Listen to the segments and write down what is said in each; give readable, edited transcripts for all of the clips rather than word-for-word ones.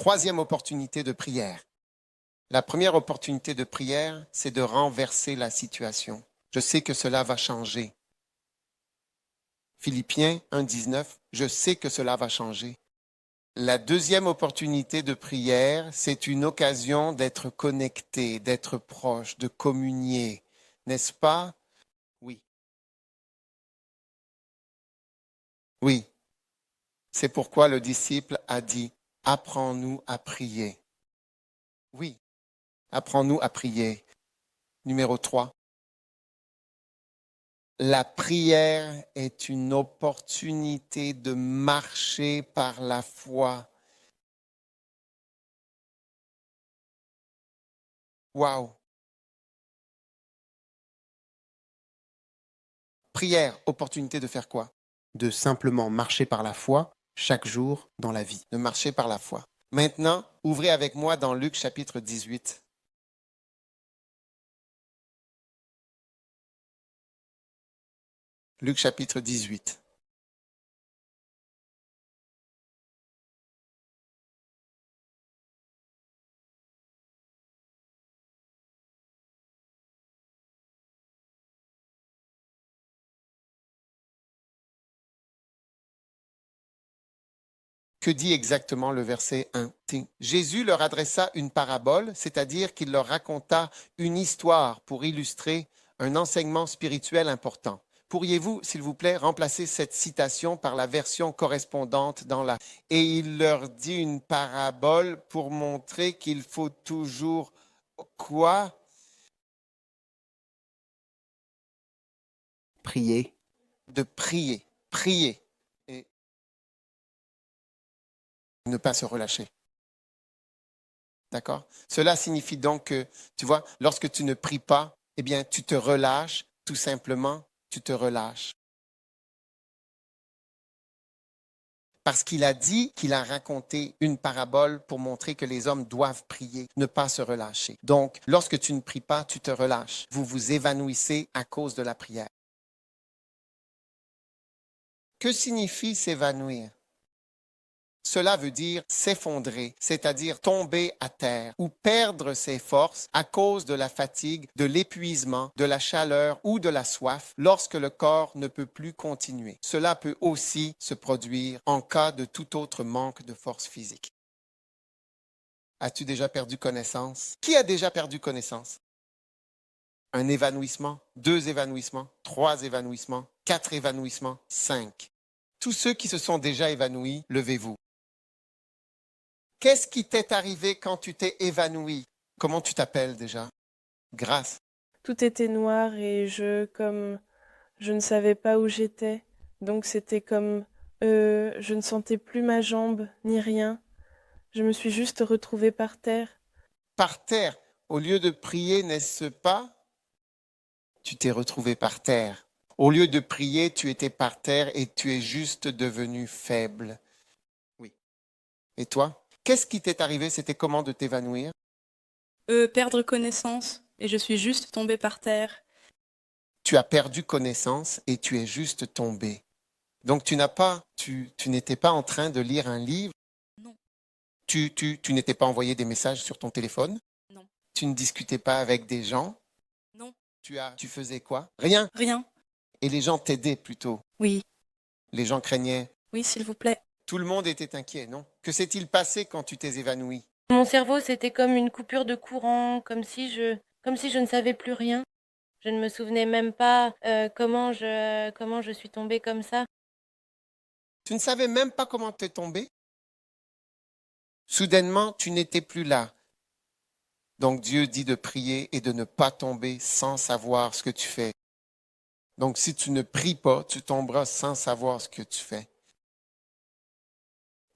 Troisième opportunité de prière. La première opportunité de prière, c'est de renverser la situation. Je sais que cela va changer. Philippiens 1,19, je sais que cela va changer. La deuxième opportunité de prière, c'est une occasion d'être connecté, d'être proche, de communier, n'est-ce pas? Oui. Oui. C'est pourquoi le disciple a dit, apprends-nous à prier. Oui, apprends-nous à prier. Numéro 3. La prière est une opportunité de marcher par la foi. Waouh! Prière, opportunité de faire quoi? De simplement marcher par la foi chaque jour dans la vie. De marcher par la foi. Maintenant, ouvrez avec moi dans Luc chapitre 18. Luc chapitre 18. Que dit exactement le verset 1? Jésus leur adressa une parabole, c'est-à-dire qu'il leur raconta une histoire pour illustrer un enseignement spirituel important. Pourriez-vous, s'il vous plaît, remplacer cette citation par la version correspondante dans la... Et il leur dit une parabole pour montrer qu'il faut toujours... Quoi? Prier. De prier. Prier. Et ne pas se relâcher. D'accord? Cela signifie donc que, tu vois, lorsque tu ne pries pas, eh bien, tu te relâches, tout simplement, tu te relâches. Parce qu'il a dit qu'il a raconté une parabole pour montrer que les hommes doivent prier, ne pas se relâcher. Donc, lorsque tu ne pries pas, tu te relâches. Vous vous évanouissez à cause de la prière. Que signifie s'évanouir? Cela veut dire s'effondrer, c'est-à-dire tomber à terre ou perdre ses forces à cause de la fatigue, de l'épuisement, de la chaleur ou de la soif lorsque le corps ne peut plus continuer. Cela peut aussi se produire en cas de tout autre manque de force physique. As-tu déjà perdu connaissance? Qui a déjà perdu connaissance? Un évanouissement, 2 évanouissements, 3 évanouissements, 4 évanouissements, 5. Tous ceux qui se sont déjà évanouis, levez-vous. Qu'est-ce qui t'est arrivé quand tu t'es évanoui? Comment tu t'appelles déjà? Grâce. Tout était noir et je ne savais pas où j'étais. Donc c'était comme je ne sentais plus ma jambe ni rien. Je me suis juste retrouvée par terre. Par terre, au lieu de prier, n'est-ce pas? Tu t'es retrouvé par terre. Au lieu de prier, tu étais par terre et tu es juste devenu faible. Oui. Et toi? Qu'est-ce qui t'est arrivé? C'était comment de t'évanouir? Perdre connaissance et je suis juste tombée par terre. Tu as perdu connaissance et tu es juste tombé. Donc tu n'étais pas en train de lire un livre, Non, tu n'étais pas envoyé des messages sur ton téléphone, non, tu ne discutais pas avec des gens, non, tu faisais quoi? Rien. rien. Et les gens t'aidaient plutôt. Oui, Les gens craignaient. oui, s'il vous plaît. Tout le monde était inquiet, non? Que s'est-il passé quand tu t'es évanoui? Mon cerveau, c'était comme une coupure de courant, comme si je ne savais plus rien. Je ne me souvenais même pas comment je suis tombée comme ça. Tu ne savais même pas comment t'es tombé? Soudainement, tu n'étais plus là. Donc Dieu dit de prier et de ne pas tomber sans savoir ce que tu fais. Donc si tu ne pries pas, tu tomberas sans savoir ce que tu fais.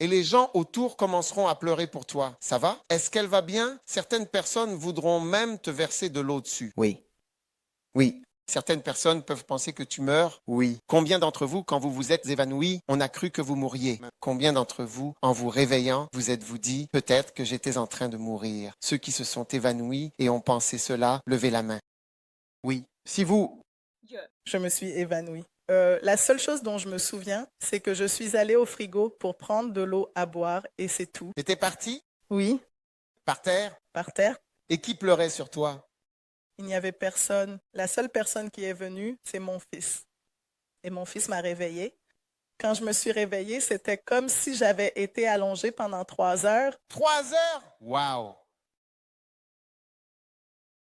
Et les gens autour commenceront à pleurer pour toi. Ça va? Est-ce qu'elle va bien? Certaines personnes voudront même te verser de l'eau dessus. Oui. Oui. Certaines personnes peuvent penser que tu meurs. Oui. Combien d'entre vous, quand vous vous êtes évanoui, on a cru que vous mourriez? Combien d'entre vous, en vous réveillant, vous êtes-vous dit, peut-être que j'étais en train de mourir? Ceux qui se sont évanouis et ont pensé cela, levez la main. Oui. Si vous... Je me suis évanouie. La seule chose dont je me souviens, c'est que je suis allée au frigo pour prendre de l'eau à boire et c'est tout. T'étais parti? Oui, Par terre? par terre. Et qui pleurait sur toi? Il n'y avait personne. La seule personne qui est venue, c'est mon fils. Et mon fils m'a réveillée. Quand je me suis réveillée, c'était comme si j'avais été allongée pendant 3 heures. 3 heures? Wow!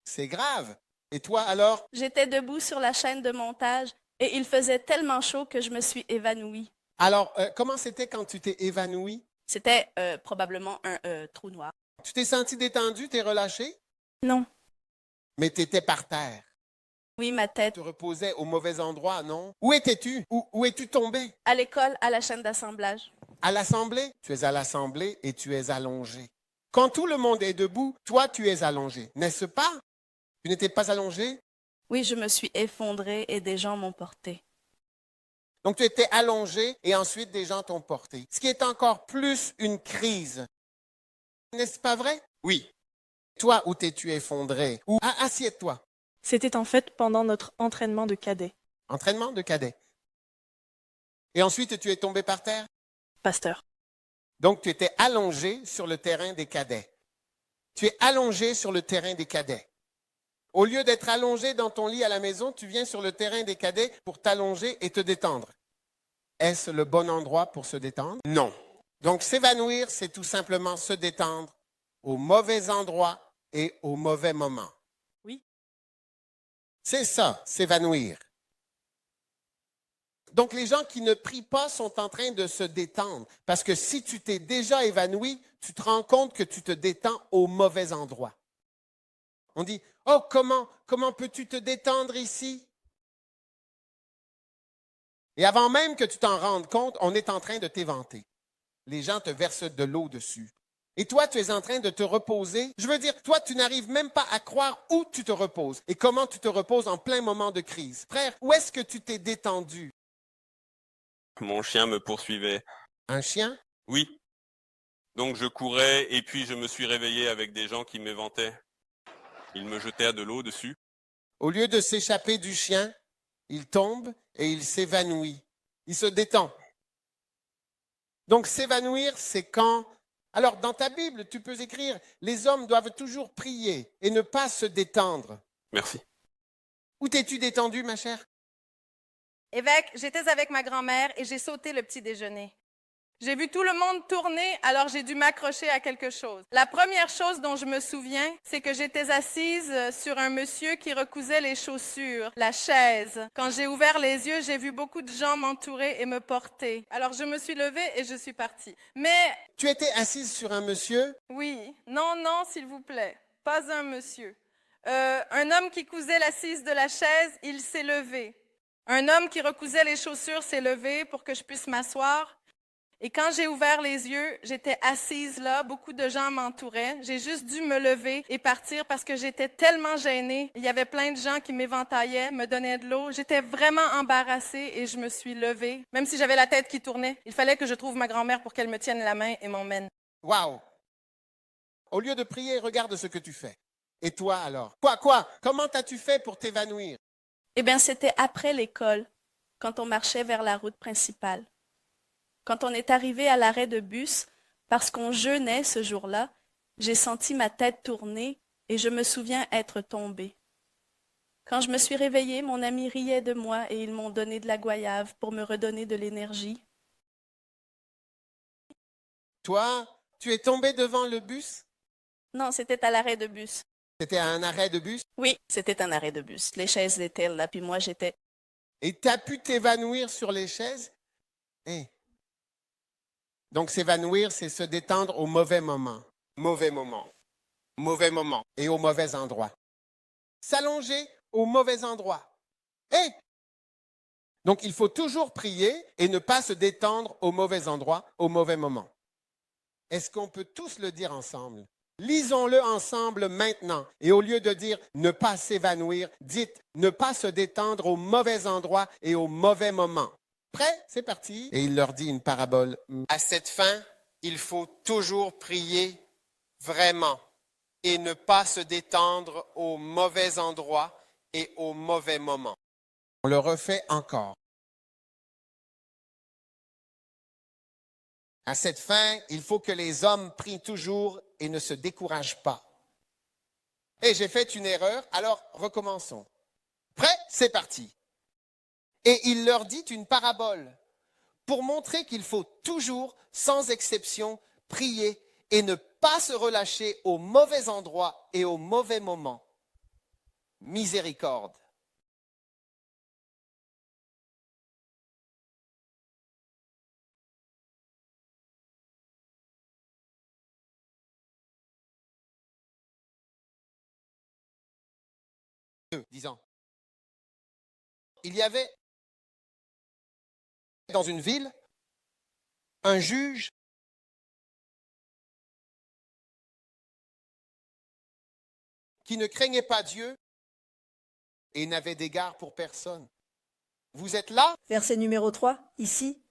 C'est grave. Et toi alors? J'étais debout sur la chaîne de montage et il faisait tellement chaud que je me suis évanouie. Alors, comment c'était quand tu t'es évanoui? C'était probablement un trou noir. Tu t'es senti détendu, t'es relâché? Non. Mais tu étais par terre. Oui, ma tête. Tu te reposais au mauvais endroit, non? Où étais-tu? Où es-tu tombé? À l'école, à la chaîne d'assemblage. À l'assemblée? Tu es à l'assemblée et tu es allongé. Quand tout le monde est debout, toi, tu es allongé, n'est-ce pas? Tu n'étais pas allongé? Oui, je me suis effondrée et des gens m'ont portée. Donc, tu étais allongé et ensuite des gens t'ont porté. Ce qui est encore plus une crise. N'est-ce pas vrai? Oui. Toi, où t'es-tu effondré? Ou assieds-toi. C'était en fait pendant notre entraînement de cadet. Entraînement de cadet. Et ensuite, tu es tombé par terre? Pasteur. Donc, tu étais allongé sur le terrain des cadets. Tu es allongé sur le terrain des cadets. Au lieu d'être allongé dans ton lit à la maison, tu viens sur le terrain des cadets pour t'allonger et te détendre. Est-ce le bon endroit pour se détendre? Non. Donc, s'évanouir, c'est tout simplement se détendre au mauvais endroit et au mauvais moment. Oui. C'est ça, s'évanouir. Donc, les gens qui ne prient pas sont en train de se détendre. Parce que si tu t'es déjà évanoui, tu te rends compte que tu te détends au mauvais endroit. On dit, oh, comment peux-tu te détendre ici? Et avant même que tu t'en rendes compte, on est en train de t'éventer. Les gens te versent de l'eau dessus. Et toi, tu es en train de te reposer. Je veux dire, toi, tu n'arrives même pas à croire où tu te reposes et comment tu te reposes en plein moment de crise. Frère, où est-ce que tu t'es détendu? Mon chien me poursuivait. Un chien? Oui. Donc je courais et puis je me suis réveillé avec des gens qui m'éventaient. Ils me jetaient de l'eau dessus. Au lieu de s'échapper du chien, il tombe et il s'évanouit. Il se détend. Donc s'évanouir, c'est quand... Alors dans ta Bible, tu peux écrire, les hommes doivent toujours prier et ne pas se détendre. Merci. Où t'es-tu détendu, ma chère? Évêque, j'étais avec ma grand-mère et j'ai sauté le petit déjeuner. J'ai vu tout le monde tourner, alors j'ai dû m'accrocher à quelque chose. La première chose dont je me souviens, c'est que j'étais assise sur un monsieur qui recousait les chaussures, la chaise. Quand j'ai ouvert les yeux, j'ai vu beaucoup de gens m'entourer et me porter. Alors je me suis levée et je suis partie. Mais Tu étais assise sur un monsieur? oui, non, s'il vous plaît, pas un monsieur. Un homme qui cousait l'assise de la chaise, il s'est levé. Un homme qui recousait les chaussures s'est levé pour que je puisse m'asseoir. Et quand j'ai ouvert les yeux, j'étais assise là, beaucoup de gens m'entouraient. J'ai juste dû me lever et partir parce que j'étais tellement gênée. Il y avait plein de gens qui m'éventaillaient, me donnaient de l'eau. J'étais vraiment embarrassée et je me suis levée. Même si j'avais la tête qui tournait, il fallait que je trouve ma grand-mère pour qu'elle me tienne la main et m'emmène. Waouh! Au lieu de prier, regarde ce que tu fais. Et toi alors? Quoi? Comment as-tu fait pour t'évanouir? Eh bien, c'était après l'école, quand on marchait vers la route principale. Quand on est arrivé à l'arrêt de bus, parce qu'on jeûnait ce jour-là, j'ai senti ma tête tourner et je me souviens être tombée. Quand je me suis réveillée, mon ami riait de moi et ils m'ont donné de la goyave pour me redonner de l'énergie. Toi, tu es tombé devant le bus? Non, c'était à l'arrêt de bus. C'était à un arrêt de bus? Oui, c'était un arrêt de bus. Les chaises étaient là, puis moi j'étais... Et tu as pu t'évanouir sur les chaises? Hein? Donc, s'évanouir, c'est se détendre au mauvais moment. Mauvais moment. Mauvais moment. Et au mauvais endroit. S'allonger au mauvais endroit. Hein? Donc, il faut toujours prier et ne pas se détendre au mauvais endroit, au mauvais moment. Est-ce qu'on peut tous le dire ensemble? Lisons-le ensemble maintenant. Et au lieu de dire ne pas s'évanouir, dites ne pas se détendre au mauvais endroit et au mauvais moment. Prêt? C'est parti. Et il leur dit une parabole. À cette fin, il faut toujours prier vraiment et ne pas se détendre au mauvais endroit et au mauvais moment. On le refait encore. À cette fin, il faut que les hommes prient toujours et ne se découragent pas. Et j'ai fait une erreur, alors recommençons. Prêt? C'est parti. Et il leur dit une parabole pour montrer qu'il faut toujours, sans exception, prier et ne pas se relâcher au mauvais endroit et au mauvais moment. Miséricorde. Disant. Il y avait dans une ville un juge qui ne craignait pas Dieu et n'avait d'égard pour personne. Vous êtes là? Verset numéro 3, ici.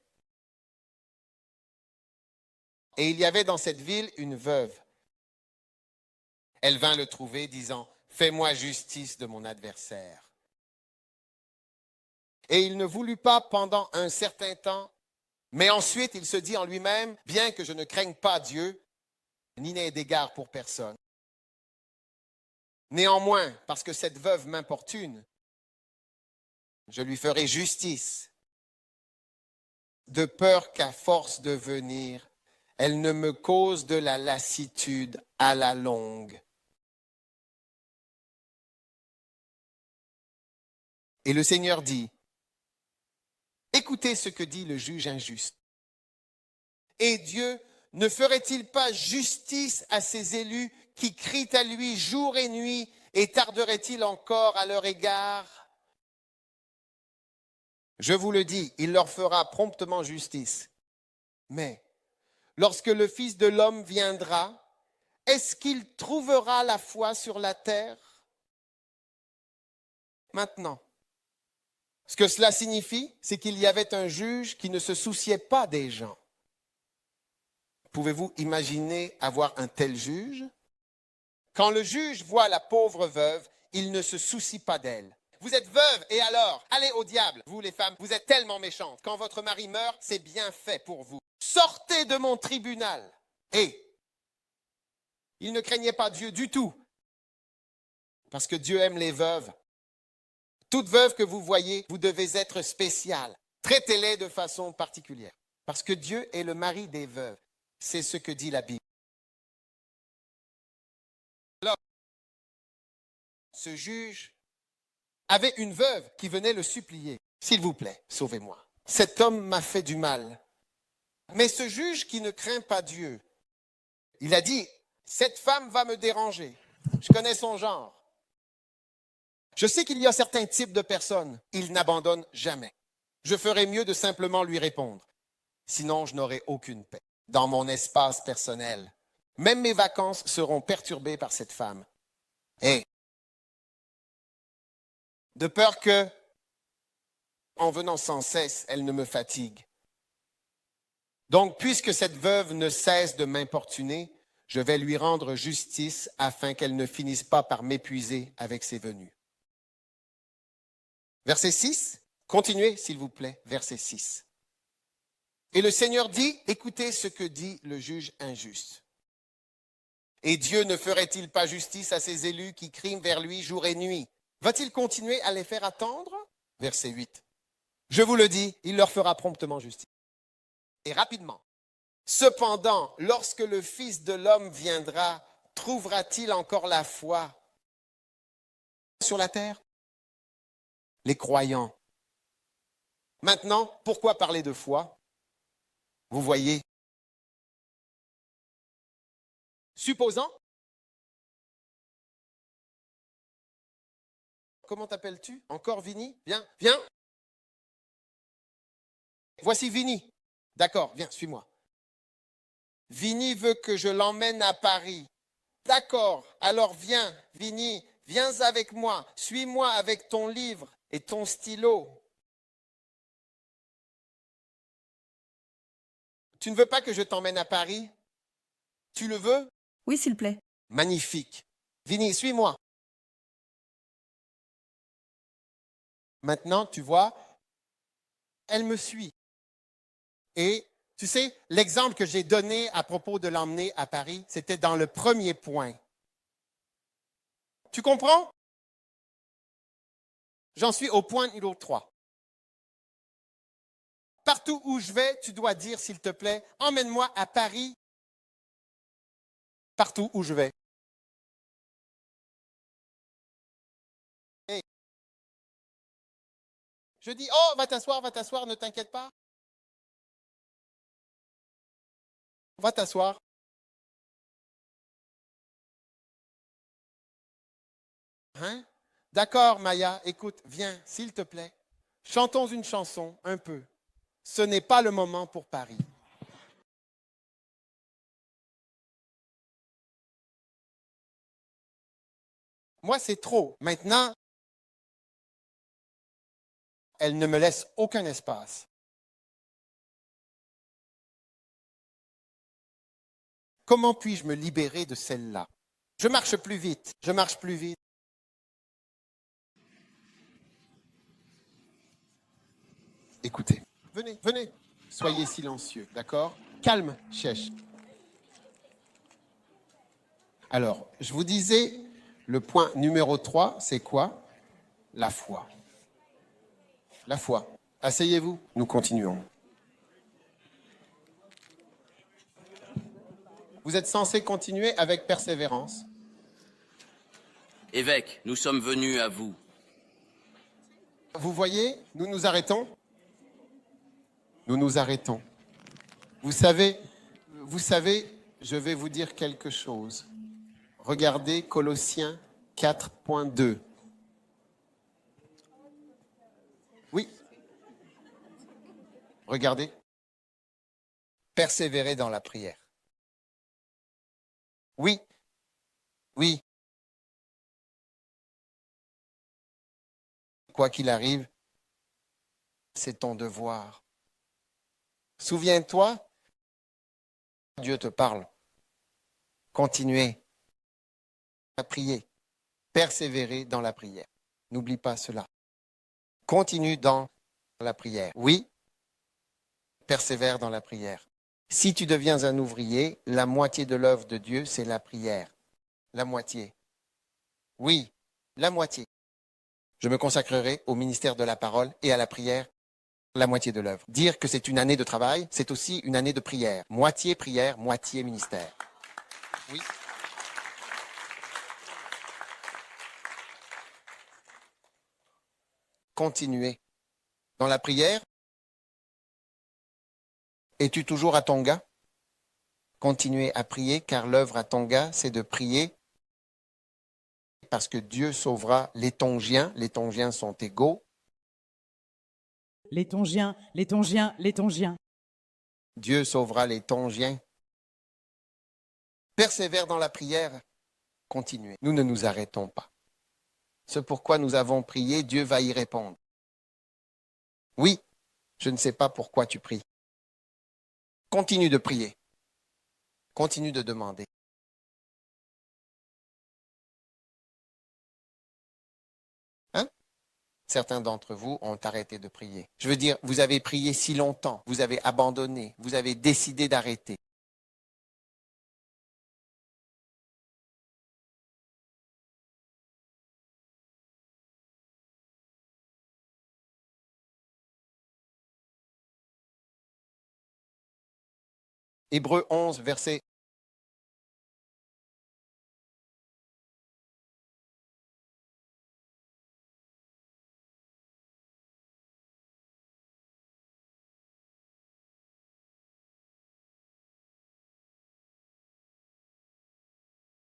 Et il y avait dans cette ville une veuve. Elle vint le trouver, disant, « Fais-moi justice de mon adversaire. » Et il ne voulut pas pendant un certain temps, mais ensuite il se dit en lui-même, « Bien que je ne craigne pas Dieu, ni n'ai d'égard pour personne. Néanmoins, parce que cette veuve m'importune, je lui ferai justice, de peur qu'à force de venir, elle ne me cause de la lassitude à la longue. » Et le Seigneur dit, « Écoutez ce que dit le juge injuste. Et Dieu ne ferait-il pas justice à ses élus qui crient à lui jour et nuit, et tarderait-il encore à leur égard? Je vous le dis, il leur fera promptement justice. Mais lorsque le Fils de l'homme viendra, est-ce qu'il trouvera la foi sur la terre? » Maintenant, ce que cela signifie, c'est qu'il y avait un juge qui ne se souciait pas des gens. Pouvez-vous imaginer avoir un tel juge? Quand le juge voit la pauvre veuve, il ne se soucie pas d'elle. Vous êtes veuve et alors, allez au diable. Vous les femmes, vous êtes tellement méchantes. Quand votre mari meurt, c'est bien fait pour vous. Sortez de mon tribunal. Et il ne craignait pas Dieu du tout, parce que Dieu aime les veuves. Toute veuve que vous voyez, vous devez être spéciale. Traitez-les de façon particulière, parce que Dieu est le mari des veuves. C'est ce que dit la Bible. Alors, ce juge avait une veuve qui venait le supplier. « S'il vous plaît, sauvez-moi. Cet homme m'a fait du mal. » Mais ce juge qui ne craint pas Dieu, il a dit, « Cette femme va me déranger. Je connais son genre. Je sais qu'il y a certains types de personnes, ils n'abandonnent jamais. Je ferais mieux de simplement lui répondre. Sinon, je n'aurai aucune paix dans mon espace personnel. Même mes vacances seront perturbées par cette femme. Et de peur que, en venant sans cesse, elle ne me fatigue. Donc, puisque cette veuve ne cesse de m'importuner, je vais lui rendre justice afin qu'elle ne finisse pas par m'épuiser avec ses venues. » Verset 6, continuez s'il vous plaît, verset 6. Et le Seigneur dit, écoutez ce que dit le juge injuste. Et Dieu ne ferait-il pas justice à ses élus qui crient vers lui jour et nuit? Va-t-il continuer à les faire attendre? Verset 8. Je vous le dis, il leur fera promptement justice. Et rapidement. Cependant, lorsque le Fils de l'homme viendra, trouvera-t-il encore la foi sur la terre? Les croyants. Maintenant, pourquoi parler de foi? Vous voyez, supposons, comment t'appelles-tu? Encore Vinny? Viens, viens. Voici Vinny. D'accord, viens, suis-moi. Vinny veut que je l'emmène à Paris. D'accord, alors viens, Vinny, viens avec moi. Suis-moi avec ton livre et ton stylo. Tu ne veux pas que je t'emmène à Paris? Tu le veux? Oui, s'il plaît. Magnifique. Vinny, suis-moi. Maintenant, tu vois, elle me suit. Et Tu sais, l'exemple que j'ai donné à propos de l'emmener à Paris, c'était dans le premier point. Tu comprends? J'en suis au point numéro 3. Partout où je vais, tu dois dire, s'il te plaît, emmène-moi à Paris. Partout où je vais. Hey. Je dis, oh, va t'asseoir, ne t'inquiète pas. Va t'asseoir. Hein? D'accord, Maya, écoute, viens, s'il te plaît. Chantons une chanson, un peu. Ce n'est pas le moment pour Paris. Moi, c'est trop. Maintenant, elle ne me laisse aucun espace. Comment puis-je me libérer de celle-là? Je marche plus vite, je marche plus vite. Écoutez, venez, soyez silencieux, d'accord? Calme, chèche. Alors, je vous disais, le point numéro 3, c'est quoi? La foi. La foi. Asseyez-vous, nous continuons. Vous êtes censé continuer avec persévérance. Évêque, nous sommes venus à vous. Vous voyez, nous nous arrêtons. Nous nous arrêtons. Vous savez, je vais vous dire quelque chose. Regardez Colossiens 4.2. Oui. Regardez. Persévérer dans la prière. Oui. Oui. Quoi qu'il arrive, c'est ton devoir. Souviens-toi, Dieu te parle. Continuez à prier. Persévérer dans la prière. N'oublie pas cela. Continue dans la prière. Oui, persévère dans la prière. Si tu deviens un ouvrier, la moitié de l'œuvre de Dieu, c'est la prière. La moitié. Oui, la moitié. Je me consacrerai au ministère de la parole et à la prière, la moitié de l'œuvre. Dire que c'est une année de travail, c'est aussi une année de prière. Moitié prière, moitié ministère. Oui. Continuez. Dans la prière, es-tu toujours à Tonga? Continuez à prier, car l'œuvre à Tonga, c'est de prier parce que Dieu sauvera les Tongiens. Les Tongiens sont égaux. Les Tongiens, les Tongiens, les Tongiens. Dieu sauvera les Tongiens. Persévère dans la prière. Continuez. Nous ne nous arrêtons pas. Ce pourquoi nous avons prié, Dieu va y répondre. Oui, je ne sais pas pourquoi tu pries. Continue de prier. Continue de demander. Hein? Certains d'entre vous ont arrêté de prier. Je veux dire, vous avez prié si longtemps, vous avez abandonné, vous avez décidé d'arrêter. Hébreux 11, verset.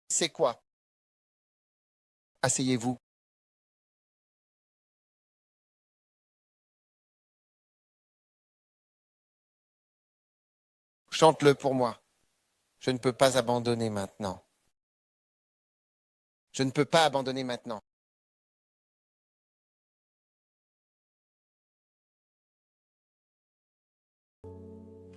C'est quoi? Asseyez-vous. Chante-le pour moi. Je ne peux pas abandonner maintenant. Je ne peux pas abandonner maintenant.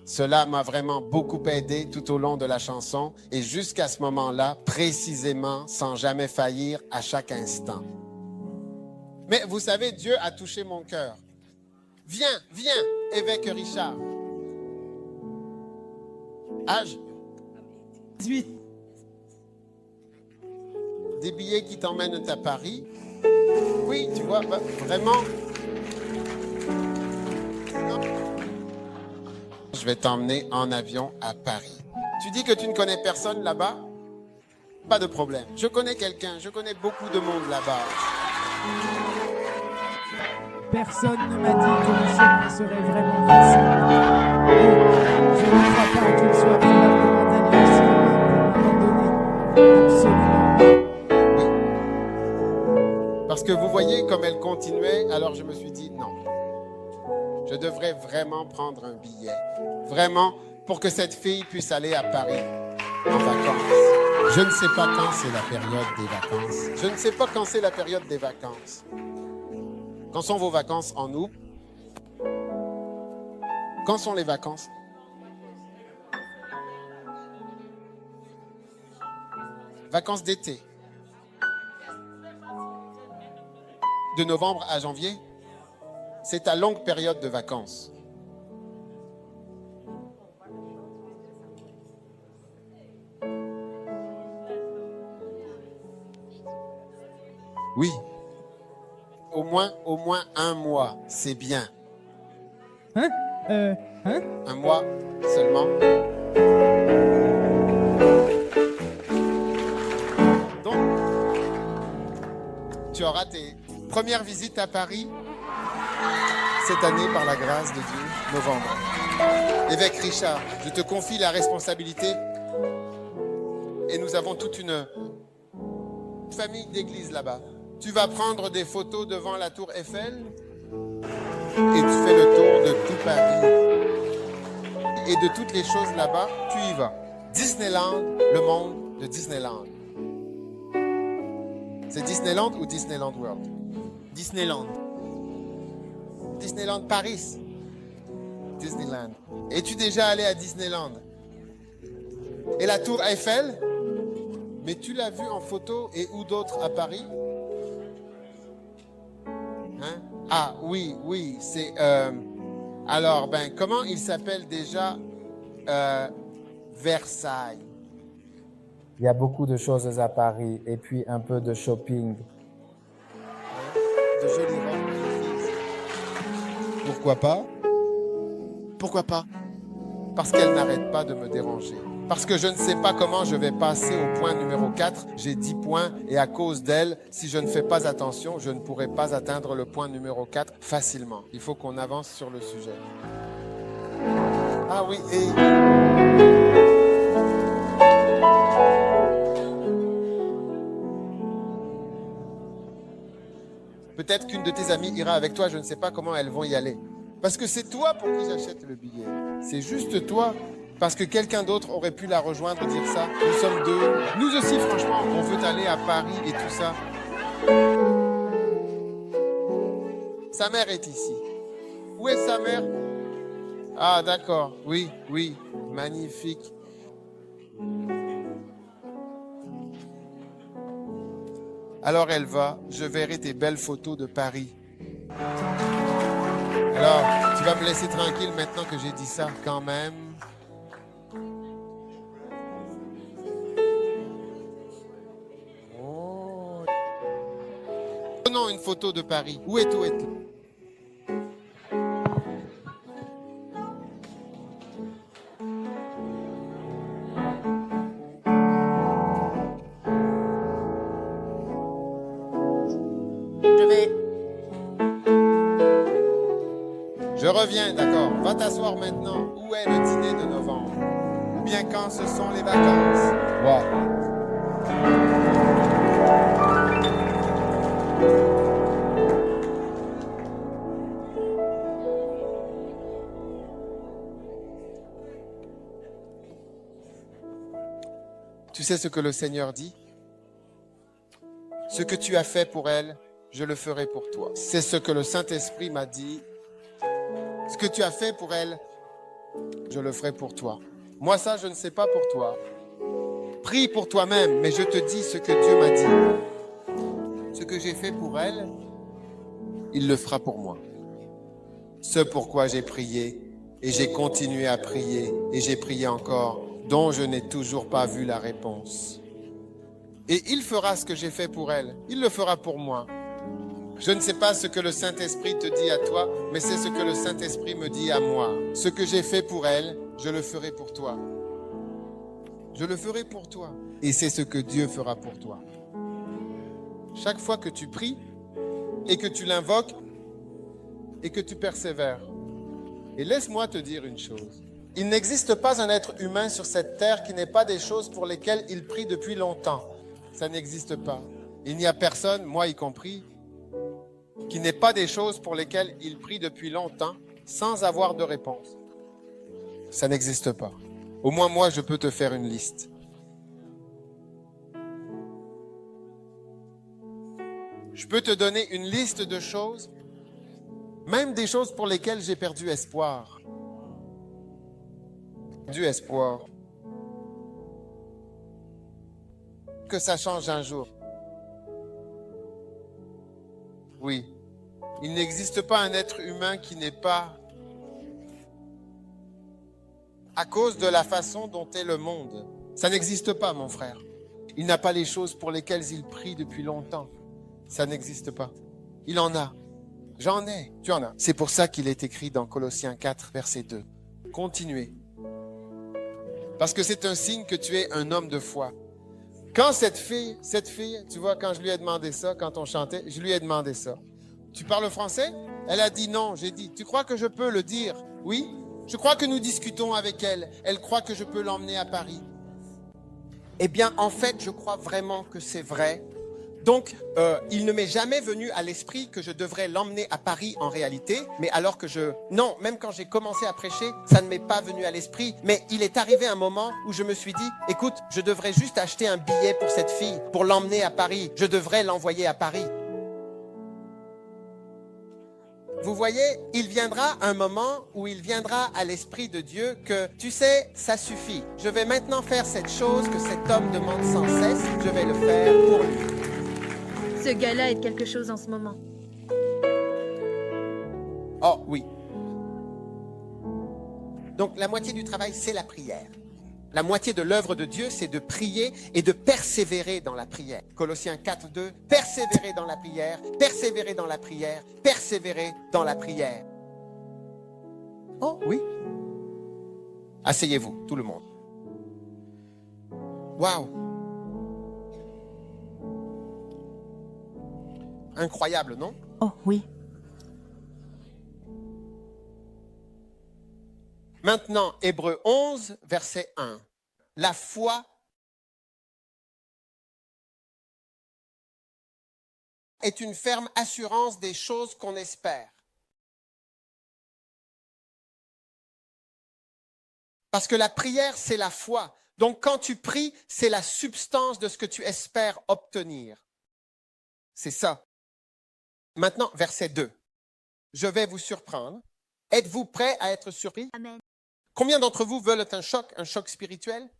Cela m'a vraiment beaucoup aidé tout au long de la chanson et jusqu'à ce moment-là, précisément, sans jamais faillir à chaque instant. Mais vous savez, Dieu a touché mon cœur. Viens, évêque Richard. Âge? 18. Des billets qui t'emmènent à Paris? Oui, tu vois, vraiment. Non. Je vais t'emmener en avion à Paris. Tu dis que tu ne connais personne là-bas? Pas de problème. Je connais quelqu'un, je connais beaucoup de monde là-bas. Personne ne m'a dit que le chemin serait vraiment facile. Et je ne crois pas qu'il soit probablement allé aussi loin pour m'abandonner. Absolument. Oui. Parce que vous voyez comme elle continuait, alors je me suis dit non. Je devrais vraiment prendre un billet. Vraiment, pour que cette fille puisse aller à Paris en vacances. Je ne sais pas quand c'est la période des vacances. Je ne sais pas quand c'est la période des vacances. Quand sont vos vacances en août? Quand sont les vacances? Vacances d'été. De novembre à janvier? C'est ta longue période de vacances. Oui. Au moins un mois, c'est bien. Hein? Un mois seulement. Donc, tu auras tes premières visites à Paris cette année par la grâce de Dieu, novembre. Évêque Richard, je te confie la responsabilité et nous avons toute une famille d'églises là-bas. Tu vas prendre des photos devant la tour Eiffel et tu fais le tour de tout Paris. Et de toutes les choses là-bas, tu y vas. Disneyland, le monde de Disneyland. C'est Disneyland ou Disneyland World? Disneyland. Disneyland Paris. Disneyland. Es-tu déjà allé à Disneyland? Et la tour Eiffel? Mais tu l'as vue en photo et où d'autre à Paris? Hein? Ah oui, c'est... alors, comment il s'appelle déjà? Versailles. Il y a beaucoup de choses à Paris et puis un peu de shopping. De jolies robes. Pourquoi pas? Pourquoi pas? Parce qu'elle n'arrête pas de me déranger. Parce que je ne sais pas comment je vais passer au point numéro 4. J'ai 10 points et à cause d'elle, si je ne fais pas attention, je ne pourrai pas atteindre le point numéro 4 facilement. Il faut qu'on avance sur le sujet. Ah oui, et... peut-être qu'une de tes amies ira avec toi, je ne sais pas comment elles vont y aller. Parce que c'est toi pour qui j'achète le billet. C'est juste toi. Parce que quelqu'un d'autre aurait pu la rejoindre, dire ça. Nous sommes deux. Nous aussi, franchement, on veut aller à Paris et tout ça. Sa mère est ici. Où est sa mère? Ah, d'accord. Oui. Magnifique. Alors elle va. Je verrai tes belles photos de Paris. Alors, tu vas me laisser tranquille maintenant que j'ai dit ça, quand même. Oh. Prenons une photo de Paris. Où est-tu? Je reviens, d'accord. Va t'asseoir maintenant. Où est le dîner de novembre? Ou bien quand ce sont les vacances? Wow. Tu sais ce que le Seigneur dit? Ce que tu as fait pour elle, je le ferai pour toi. C'est ce que le Saint-Esprit m'a dit. Ce que tu as fait pour elle, je le ferai pour toi. Moi, ça, je ne sais pas pour toi. Prie pour toi-même, mais je te dis ce que Dieu m'a dit. Ce que j'ai fait pour elle, il le fera pour moi. Ce pourquoi j'ai prié, et j'ai continué à prier, et j'ai prié encore, dont je n'ai toujours pas vu la réponse. Et il fera ce que j'ai fait pour elle. Il le fera pour moi. Je ne sais pas ce que le Saint-Esprit te dit à toi, mais c'est ce que le Saint-Esprit me dit à moi. Ce que j'ai fait pour elle, je le ferai pour toi. Je le ferai pour toi. Et c'est ce que Dieu fera pour toi. Chaque fois que tu pries et que tu l'invoques et que tu persévères. Et laisse-moi te dire une chose. Il n'existe pas un être humain sur cette terre qui n'ait pas des choses pour lesquelles il prie depuis longtemps. Ça n'existe pas. Il n'y a personne, moi y compris, qui n'ait pas des choses pour lesquelles il prie depuis longtemps sans avoir de réponse. Ça n'existe pas. Au moins, moi, je peux te faire une liste. Je peux te donner une liste de choses, même des choses pour lesquelles j'ai perdu espoir. Perdu espoir. Que ça change un jour. Oui. Il n'existe pas un être humain qui n'est pas, à cause de la façon dont est le monde. Ça n'existe pas, mon frère. Il n'a pas les choses pour lesquelles il prie depuis longtemps. Ça n'existe pas. Il en a. J'en ai. Tu en as. C'est pour ça qu'il est écrit dans Colossiens 4, verset 2. Continuez. Parce que c'est un signe que tu es un homme de foi. Quand cette fille, tu vois, quand je lui ai demandé ça, quand on chantait, je lui ai demandé ça. Tu parles français? Elle a dit non. J'ai dit, tu crois que je peux le dire? Oui. Je crois que nous discutons avec elle. Elle croit que je peux l'emmener à Paris. Eh bien, en fait, je crois vraiment que c'est vrai. Donc, il ne m'est jamais venu à l'esprit que je devrais l'emmener à Paris en réalité, mais alors que non, même quand j'ai commencé à prêcher, ça ne m'est pas venu à l'esprit, mais il est arrivé un moment où je me suis dit, écoute, je devrais juste acheter un billet pour cette fille, pour l'emmener à Paris, je devrais l'envoyer à Paris. Vous voyez, il viendra un moment où il viendra à l'Esprit de Dieu que, tu sais, ça suffit. Je vais maintenant faire cette chose que cet homme demande sans cesse, je vais le faire pour lui. Ce gars-là est quelque chose en ce moment. Oh oui. Donc la moitié du travail, c'est la prière. La moitié de l'œuvre de Dieu, c'est de prier et de persévérer dans la prière. Colossiens 4, 2, persévérer dans la prière, persévérer dans la prière, persévérer dans la prière. Oh oui. Asseyez-vous, tout le monde. Waouh. Incroyable, non? Oh oui. Maintenant, Hébreux 11, verset 1. La foi est une ferme assurance des choses qu'on espère. Parce que la prière, c'est la foi. Donc, quand tu pries, c'est la substance de ce que tu espères obtenir. C'est ça. Maintenant, verset 2. Je vais vous surprendre. Êtes-vous prêts à être surpris? Amen. Combien d'entre vous veulent un choc spirituel?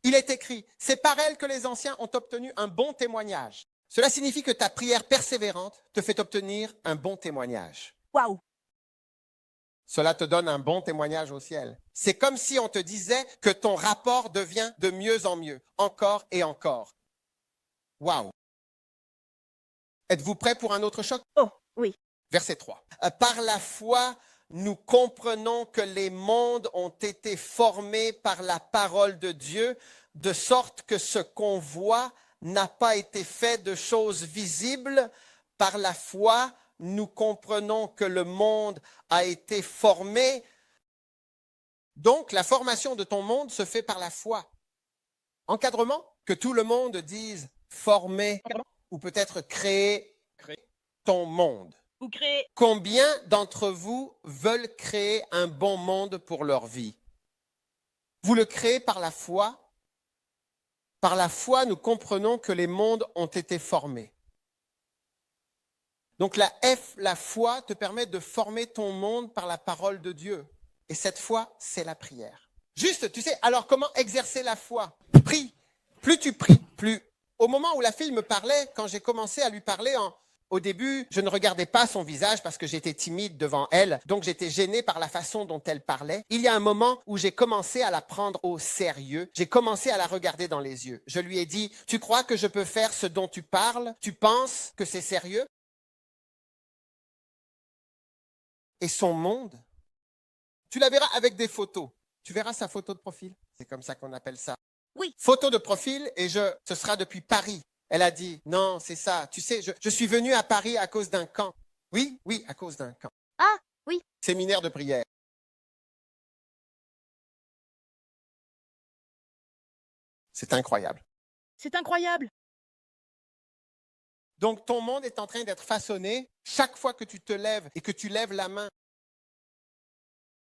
Il est écrit, c'est par elle que les anciens ont obtenu un bon témoignage. Cela signifie que ta prière persévérante te fait obtenir un bon témoignage. Waouh. Cela te donne un bon témoignage au ciel. C'est comme si on te disait que ton rapport devient de mieux en mieux, encore et encore. Waouh! Êtes-vous prêts pour un autre choc? Oh, oui. Verset 3. Par la foi, nous comprenons que les mondes ont été formés par la parole de Dieu, de sorte que ce qu'on voit n'a pas été fait de choses visibles. Par la foi, nous comprenons que le monde a été formé. Donc, la formation de ton monde se fait par la foi. Encadrement, que tout le monde dise former ou peut-être créer ton monde. Vous créez. Combien d'entre vous veulent créer un bon monde pour leur vie? Vous le créez par la foi. Par la foi, nous comprenons que les mondes ont été formés. Donc la foi te permet de former ton monde par la parole de Dieu. Et cette foi, c'est la prière. Juste, tu sais, alors comment exercer la foi? Prie. Plus tu pries, plus. Au moment où la fille me parlait, quand j'ai commencé à lui parler Au début, je ne regardais pas son visage parce que j'étais timide devant elle, donc j'étais gêné par la façon dont elle parlait. Il y a un moment où j'ai commencé à la prendre au sérieux. J'ai commencé à la regarder dans les yeux. Je lui ai dit, « Tu crois que je peux faire ce dont tu parles? Tu penses que c'est sérieux? » Et son monde, tu la verras avec des photos. Tu verras sa photo de profil. C'est comme ça qu'on appelle ça. Oui. Photo de profil et ce sera depuis Paris. Elle a dit, non, c'est ça. Tu sais, je suis venue à Paris à cause d'un camp. Oui, oui, à cause d'un camp. Ah, oui. Séminaire de prière. C'est incroyable. C'est incroyable. Donc, ton monde est en train d'être façonné chaque fois que tu te lèves et que tu lèves la main.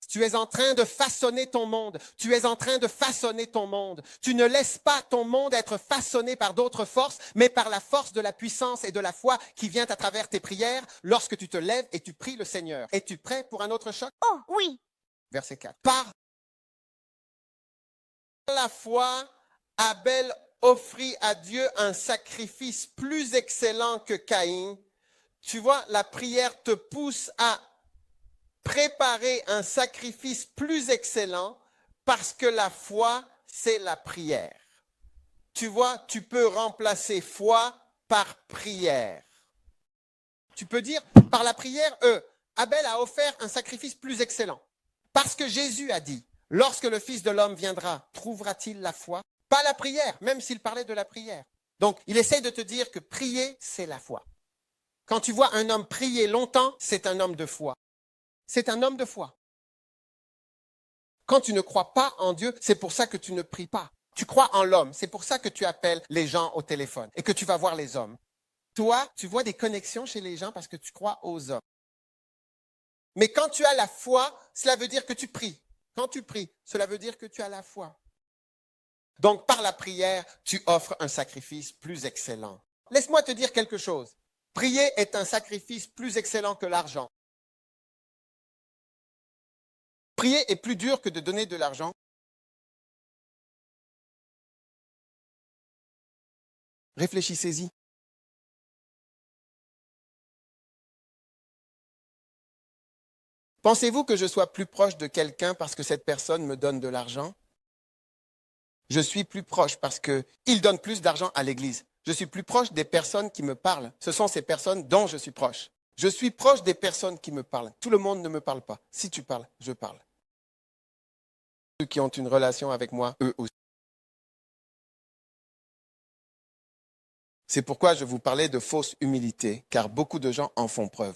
Tu es en train de façonner ton monde. Tu es en train de façonner ton monde. Tu ne laisses pas ton monde être façonné par d'autres forces, mais par la force de la puissance et de la foi qui vient à travers tes prières lorsque tu te lèves et tu pries le Seigneur. Es-tu prêt pour un autre choc? Oh, oui. Verset 4. Par la foi, Abel offrit à Dieu un sacrifice plus excellent que Caïn. Tu vois, la prière te pousse à préparer un sacrifice plus excellent parce que la foi, c'est la prière. Tu vois, tu peux remplacer foi par prière. Tu peux dire, par la prière, Abel a offert un sacrifice plus excellent. Parce que Jésus a dit, lorsque le Fils de l'homme viendra, trouvera-t-il la foi? Pas la prière, même s'il parlait de la prière. Donc, il essaye de te dire que prier, c'est la foi. Quand tu vois un homme prier longtemps, c'est un homme de foi. C'est un homme de foi. Quand tu ne crois pas en Dieu, c'est pour ça que tu ne pries pas. Tu crois en l'homme, c'est pour ça que tu appelles les gens au téléphone et que tu vas voir les hommes. Toi, tu vois des connexions chez les gens parce que tu crois aux hommes. Mais quand tu as la foi, cela veut dire que tu pries. Quand tu pries, cela veut dire que tu as la foi. Donc, par la prière, tu offres un sacrifice plus excellent. Laisse-moi te dire quelque chose. Prier est un sacrifice plus excellent que l'argent. Prier est plus dur que de donner de l'argent. Réfléchissez-y. Pensez-vous que je sois plus proche de quelqu'un parce que cette personne me donne de l'argent? Je suis plus proche parce qu'il donne plus d'argent à l'Église. Je suis plus proche des personnes qui me parlent. Ce sont ces personnes dont je suis proche. Je suis proche des personnes qui me parlent. Tout le monde ne me parle pas. Si tu parles, je parle. Ceux qui ont une relation avec moi, eux aussi. C'est pourquoi je vous parlais de fausse humilité, car beaucoup de gens en font preuve.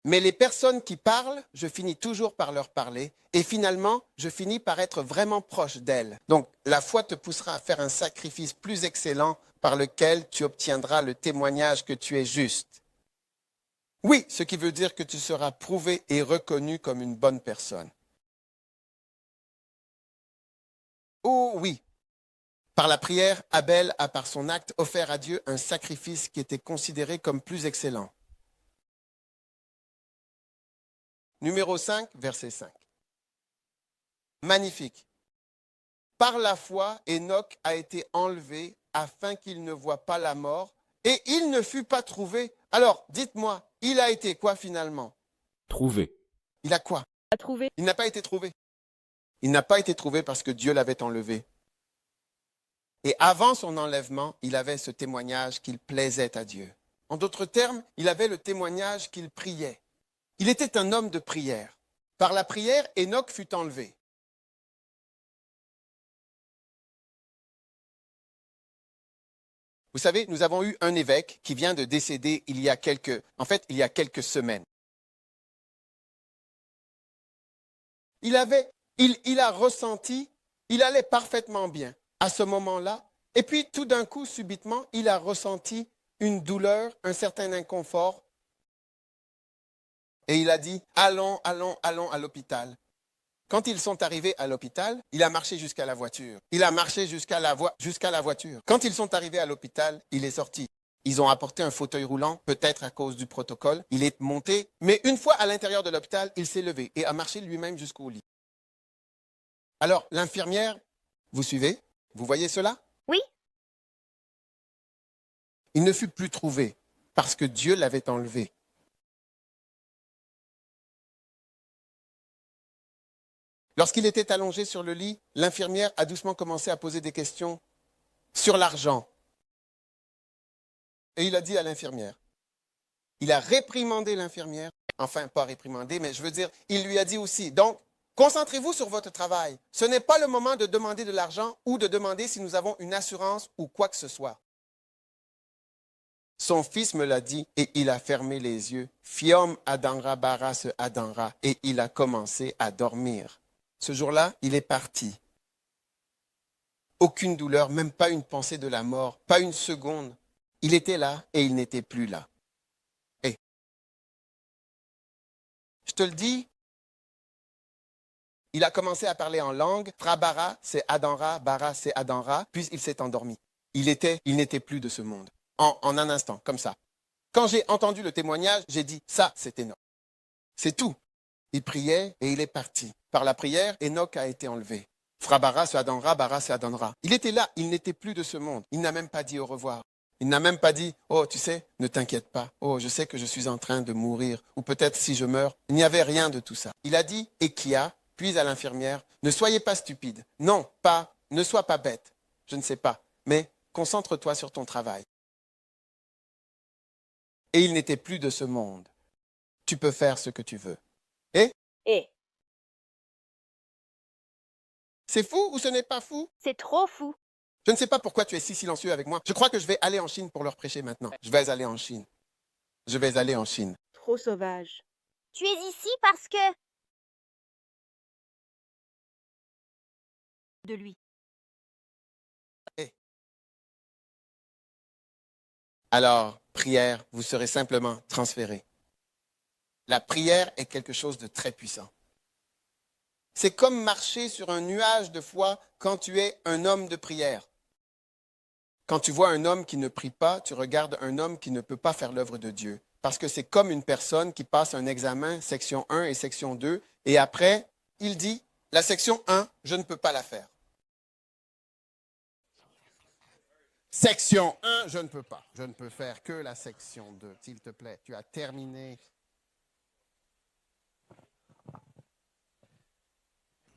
Mais les personnes qui parlent, je finis toujours par leur parler et finalement, je finis par être vraiment proche d'elles. Donc, la foi te poussera à faire un sacrifice plus excellent par lequel tu obtiendras le témoignage que tu es juste. Oui, ce qui veut dire que tu seras prouvé et reconnu comme une bonne personne. Oh oui, par la prière, Abel a par son acte offert à Dieu un sacrifice qui était considéré comme plus excellent. Numéro 5, verset 5. Magnifique. Par la foi, Enoch a été enlevé afin qu'il ne voie pas la mort et il ne fut pas trouvé. Alors, dites-moi, il a été quoi finalement? Trouvé. Il a quoi? Trouvé. Il n'a pas été trouvé. Il n'a pas été trouvé parce que Dieu l'avait enlevé. Et avant son enlèvement, il avait ce témoignage qu'il plaisait à Dieu. En d'autres termes, il avait le témoignage qu'il priait. Il était un homme de prière. Par la prière, Enoch fut enlevé. Vous savez, nous avons eu un évêque qui vient de décéder il y a quelques semaines. Il a ressenti, il allait parfaitement bien à ce moment-là. Et puis, tout d'un coup, subitement, il a ressenti une douleur, un certain inconfort. Et il a dit, allons à l'hôpital. Quand ils sont arrivés à l'hôpital, il a marché jusqu'à la voiture. Il a marché jusqu'à la voiture. Quand ils sont arrivés à l'hôpital, il est sorti. Ils ont apporté un fauteuil roulant, peut-être à cause du protocole. Il est monté, mais une fois à l'intérieur de l'hôpital, il s'est levé et a marché lui-même jusqu'au lit. Alors, l'infirmière, vous suivez? Vous voyez cela? Oui. Il ne fut plus trouvé parce que Dieu l'avait enlevé. Lorsqu'il était allongé sur le lit, l'infirmière a doucement commencé à poser des questions sur l'argent. Et il a dit à l'infirmière, il a réprimandé l'infirmière, enfin pas réprimandé, mais je veux dire, il lui a dit aussi, donc, concentrez-vous sur votre travail. Ce n'est pas le moment de demander de l'argent ou de demander si nous avons une assurance ou quoi que ce soit. Son fils me l'a dit et il a fermé les yeux. Fiom Adanra Baras Adanra et il a commencé à dormir. Ce jour-là, il est parti. Aucune douleur, même pas une pensée de la mort, pas une seconde. Il était là et il n'était plus là. Et je te le dis, il a commencé à parler en langue. Frabara, c'est Adanra, Bara, c'est Adanra, puis il s'est endormi. Il n'était plus de ce monde. En un instant, comme ça. Quand j'ai entendu le témoignage, j'ai dit, ça, c'est Enoch. C'est tout. Il priait et il est parti. Par la prière, Enoch a été enlevé. Frabara, c'est Adanra, Bara, c'est Adanra. Il était là, il n'était plus de ce monde. Il n'a même pas dit au revoir. Il n'a même pas dit, oh, tu sais, ne t'inquiète pas. Oh, je sais que je suis en train de mourir. Ou peut-être si je meurs. Il n'y avait rien de tout ça. Il a dit, Ekia, puis à l'infirmière, ne soyez pas stupide. Non, pas, ne sois pas bête. Je ne sais pas. Mais concentre-toi sur ton travail. Et il n'était plus de ce monde. Tu peux faire ce que tu veux. Et c'est fou ou ce n'est pas fou? C'est trop fou. Je ne sais pas pourquoi tu es si silencieux avec moi. Je crois que je vais aller en Chine pour leur prêcher maintenant. Je vais aller en Chine. Je vais aller en Chine. Trop sauvage. Tu es ici parce que... de lui. Alors, prière, vous serez simplement transféré. La prière est quelque chose de très puissant. C'est comme marcher sur un nuage de foi quand tu es un homme de prière. Quand tu vois un homme qui ne prie pas, tu regardes un homme qui ne peut pas faire l'œuvre de Dieu. Parce que c'est comme une personne qui passe un examen, section 1 et section 2, et après, il dit, la section 1, je ne peux pas la faire. Section 1, je ne peux pas. Je ne peux faire que la section 2. S'il te plaît, tu as terminé.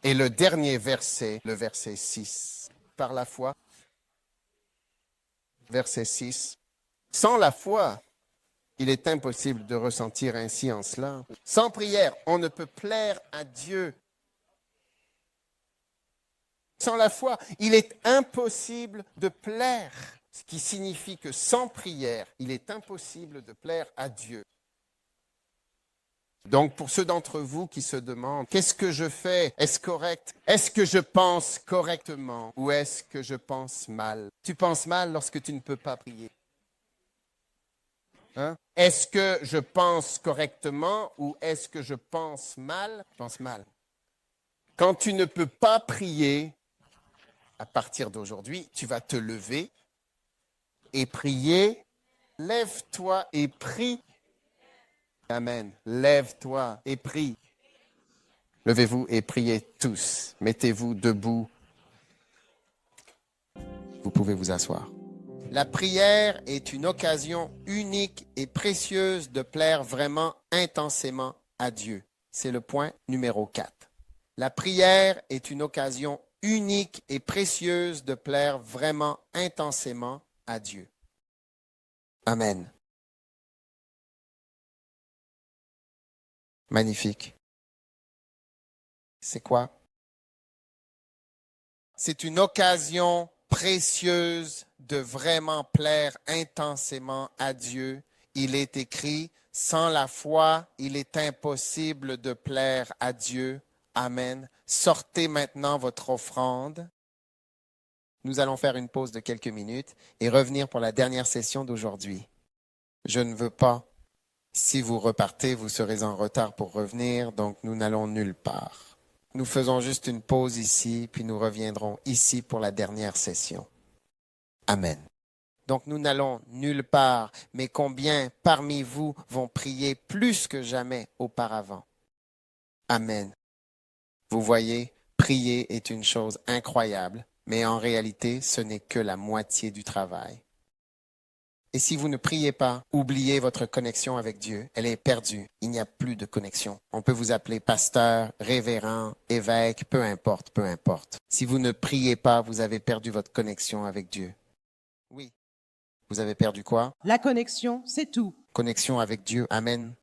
Et le dernier verset, le verset 6, par la foi, verset 6, sans la foi, il est impossible de ressentir ainsi en cela. Sans prière, on ne peut plaire à Dieu. Sans la foi, il est impossible de plaire, ce qui signifie que sans prière, il est impossible de plaire à Dieu. Donc, pour ceux d'entre vous qui se demandent, qu'est-ce que je fais? Est-ce correct? Est-ce que je pense correctement ou est-ce que je pense mal? Tu penses mal lorsque tu ne peux pas prier. Hein? Est-ce que je pense correctement ou est-ce que je pense mal? Je pense mal. Quand tu ne peux pas prier, à partir d'aujourd'hui, tu vas te lever et prier. Lève-toi et prie. Amen. Lève-toi et prie. Levez-vous et priez tous. Mettez-vous debout. Vous pouvez vous asseoir. La prière est une occasion unique et précieuse de plaire vraiment intensément à Dieu. C'est le point numéro 4. La prière est une occasion unique et précieuse de plaire vraiment intensément à Dieu. Amen. Magnifique. C'est quoi? C'est une occasion précieuse de vraiment plaire intensément à Dieu. Il est écrit, sans la foi, il est impossible de plaire à Dieu. Amen. Sortez maintenant votre offrande. Nous allons faire une pause de quelques minutes et revenir pour la dernière session d'aujourd'hui. Je ne veux pas. Si vous repartez, vous serez en retard pour revenir, donc nous n'allons nulle part. Nous faisons juste une pause ici, puis nous reviendrons ici pour la dernière session. Amen. Donc nous n'allons nulle part, mais combien parmi vous vont prier plus que jamais auparavant? Amen. Vous voyez, prier est une chose incroyable, mais en réalité, ce n'est que la moitié du travail. Et si vous ne priez pas, oubliez votre connexion avec Dieu. Elle est perdue. Il n'y a plus de connexion. On peut vous appeler pasteur, révérend, évêque, peu importe, peu importe. Si vous ne priez pas, vous avez perdu votre connexion avec Dieu. Oui. Vous avez perdu quoi? La connexion, c'est tout. Connexion avec Dieu. Amen.